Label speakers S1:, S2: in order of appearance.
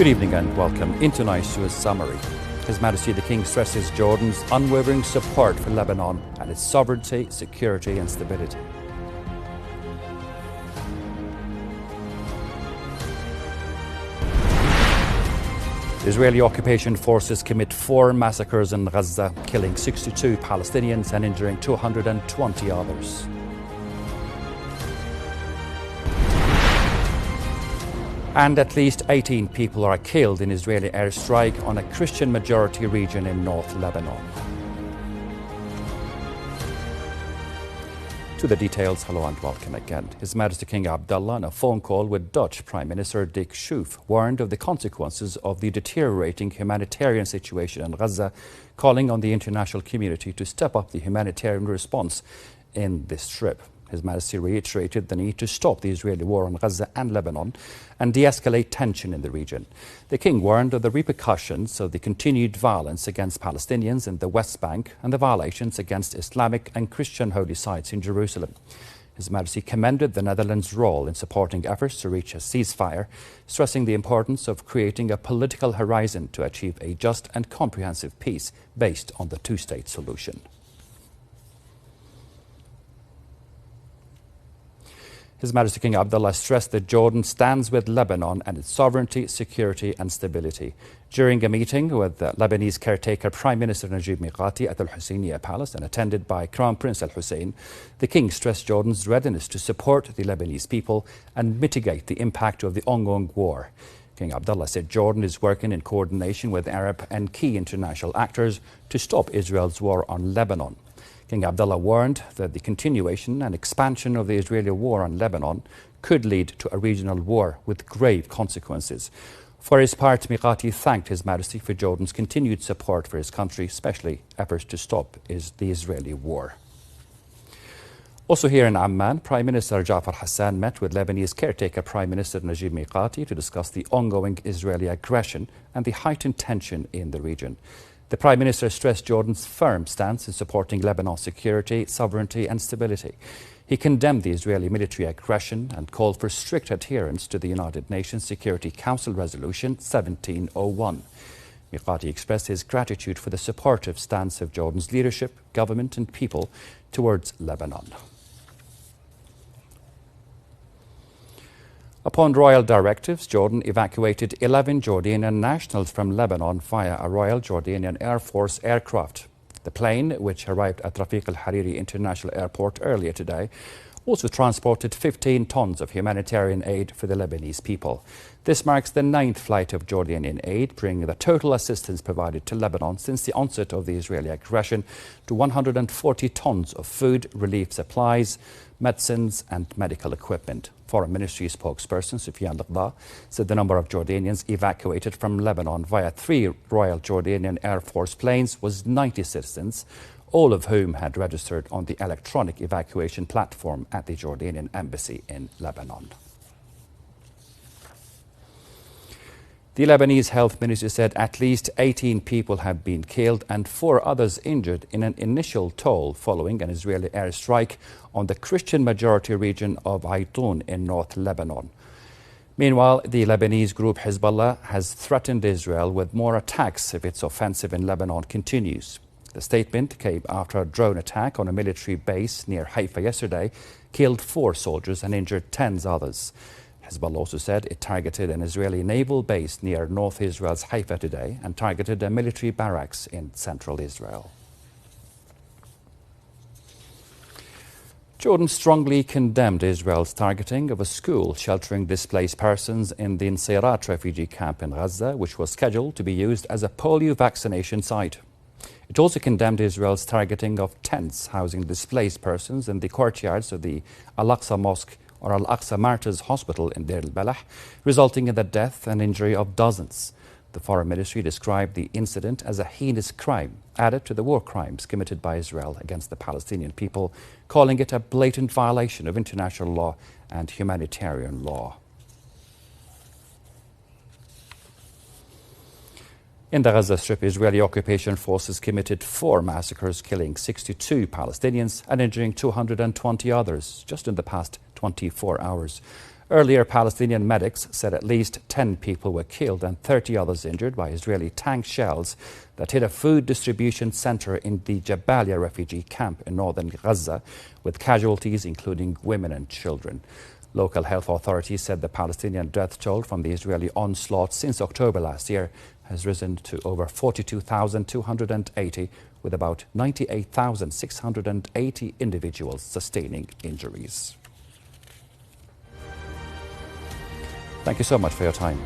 S1: Good evening and welcome. In tonight's news summary. His Majesty the King stresses Jordan's unwavering support for Lebanon and its sovereignty, security and stability. Israeli occupation forces commit 4 massacres in Gaza, killing 62 Palestinians and injuring 220 others. And at least 18 people are killed in Israeli airstrike on a Christian-majority region in North Lebanon. To the details, hello and welcome again. His Majesty King Abdullah, in a phone call with Dutch Prime Minister Dick Schoof, warned of the consequences of the deteriorating humanitarian situation in Gaza, calling on the international community to step up the humanitarian response in this trip. His Majesty reiterated the need to stop the Israeli war on Gaza and Lebanon and de-escalate tension in the region. The King warned of the repercussions of the continued violence against Palestinians in the West Bank and the violations against Islamic and Christian holy sites in Jerusalem. His Majesty commended the Netherlands' role in supporting efforts to reach a ceasefire, stressing the importance of creating a political horizon to achieve a just and comprehensive peace based on the two-state solution. His Majesty King Abdullah stressed that Jordan stands with Lebanon and its sovereignty, security and stability. During a meeting with the Lebanese caretaker Prime Minister Najib Mikati at the Al-Husseiniya Palace and attended by Crown Prince Al-Hussein, the King stressed Jordan's readiness to support the Lebanese people and mitigate the impact of the ongoing war. King Abdullah said Jordan is working in coordination with Arab and key international actors to stop Israel's war on Lebanon. King Abdullah warned that the continuation and expansion of the Israeli war on Lebanon could lead to a regional war with grave consequences. For his part, Mikati thanked His Majesty for Jordan's continued support for his country, especially efforts to stop the Israeli war. Also here in Amman, Prime Minister Jafar Hassan met with Lebanese caretaker Prime Minister Najib Mikati to discuss the ongoing Israeli aggression and the heightened tension in the region. The Prime Minister stressed Jordan's firm stance in supporting Lebanon's security, sovereignty and stability. He condemned the Israeli military aggression and called for strict adherence to the United Nations Security Council Resolution 1701. Mikati expressed his gratitude for the supportive stance of Jordan's leadership, government and people towards Lebanon. Upon royal directives, Jordan evacuated 11 Jordanian nationals from Lebanon via a Royal Jordanian Air Force aircraft. The plane, which arrived at Rafiq al-Hariri International Airport earlier today, also transported 15 tons of humanitarian aid for the Lebanese people. This marks the 9th flight of Jordanian aid, bringing the total assistance provided to Lebanon since the onset of the Israeli aggression to 140 tons of food, relief supplies, medicines and medical equipment. Foreign Ministry spokesperson Sufyan Laqda said the number of Jordanians evacuated from Lebanon via 3 Royal Jordanian Air Force planes was 90 citizens, all of whom had registered on the electronic evacuation platform at the Jordanian embassy in Lebanon. The Lebanese Health Ministry said at least 18 people have been killed and 4 others injured in an initial toll following an Israeli airstrike on the Christian-majority region of Aitun in North Lebanon. Meanwhile, the Lebanese group Hezbollah has threatened Israel with more attacks if its offensive in Lebanon continues. The statement came after a drone attack on a military base near Haifa yesterday killed 4 soldiers and injured tens others. Hezbollah also said it targeted an Israeli naval base near North Israel's Haifa today and targeted a military barracks in central Israel. Jordan strongly condemned Israel's targeting of a school sheltering displaced persons in the Nusayrat refugee camp in Gaza, which was scheduled to be used as a polio vaccination site. It also condemned Israel's targeting of tents housing displaced persons in the courtyards of the Al-Aqsa Mosque or Al-Aqsa Martyrs Hospital in Deir al-Balah, resulting in the death and injury of dozens. The Foreign Ministry described the incident as a heinous crime added to the war crimes committed by Israel against the Palestinian people, calling it a blatant violation of international law and humanitarian law. In the Gaza Strip, Israeli occupation forces committed 4 massacres, killing 62 Palestinians and injuring 220 others just in the past 24 hours. Earlier, Palestinian medics said at least 10 people were killed and 30 others injured by Israeli tank shells that hit a food distribution center in the Jabalia refugee camp in northern Gaza, with casualties including women and children. Local health authorities said the Palestinian death toll from the Israeli onslaught since October last year has risen to over 42,280, with about 98,680 individuals sustaining injuries. Thank you so much for your time.